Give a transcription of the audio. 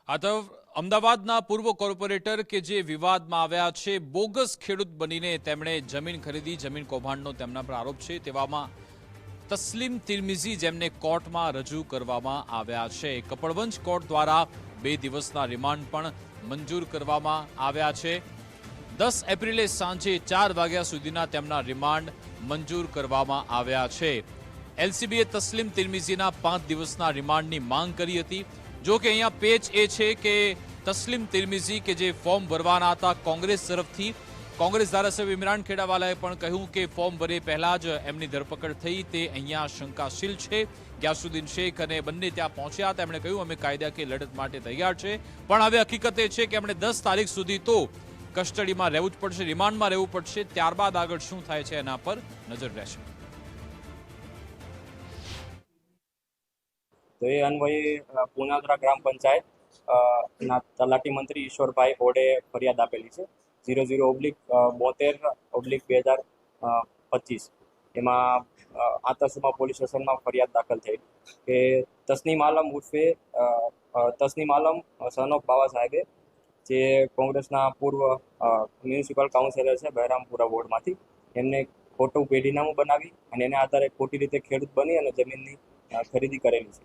આ તો અમદાવાદના પૂર્વ કોર્પોરેટર કે જે વિવાદમાં આવ્યા છે, બોગસ ખેડૂત બનીને તેમણે જમીન ખરીદી, જમીન કૌભાંડનો તેમના પર આરોપ છે। તેવામાં તસ્લીમ તિરમિઝી જેમને કોર્ટમાં રજૂ કરવામાં આવ્યા છે। કપડવંજ કોર્ટ દ્વારા 2 દિવસના રિમાન્ડ પણ મંજૂર કરવામાં આવ્યા છે। 10 એપ્રિલે સાંજે 4 વાગ્યા સુધીના તેમના રિમાન્ડ મંજૂર કરવામાં આવ્યા છે। એલસીબીએ તસ્લીમ તિરમિઝીના 5 દિવસના રિમાન્ડની માંગ કરી હતી। જો કે અહીંયા પેચ એ છે કે તસ્લીમ તિરમિઝી કે જે ફોર્મ ભરવાના હતા કોંગ્રેસ તરફથી, કોંગ્રેસ ધારાસભ્ય ઇમરાન ખેડાવાલાએ પણ કહ્યું કે ફોર્મ ભરે પહેલા જ એમની ધરપકડ થઈ, તે અહીંયા શંકાશીલ છે। ગ્યાસુદ્દીન શેખ અને બંને ત્યાં પહોંચ્યા હતા। એમણે કહ્યું અમે કાયદાકીય લડત માટે તૈયાર છે, પણ હવે હકીકત એ છે કે એમણે 10 તારીખ સુધી તો કસ્ટડીમાં રહેવું જ પડશે, રિમાન્ડમાં રહેવું પડશે। ત્યારબાદ આગળ શું થાય છે એના પર નજર રહેશે। તો એ અન્વયે પુનાદરા ગ્રામ પંચાયત ના તલાટી મંત્રી ઈશ્વરભાઈ ઓડે ફરિયાદ આપેલી છે 00/72/2025। એમાં આતરસુમા પોલીસ સ્ટેશનમાં ફરિયાદ દાખલ થઈ કે તસ્નીમ આલમ ઉર્ફે તસ્નીમ આલમ સન ઓફ બાવા સાહેબે, જે કોંગ્રેસના પૂર્વ મ્યુનિસિપલ કાઉન્સિલર છે બહેરામપુરા વોર્ડમાંથી, એમને ખોટું પેઢીનામું બનાવી અને એના આધારે ખોટી રીતે ખેડૂત બની અને જમીનની ખરીદી કરેલી છે।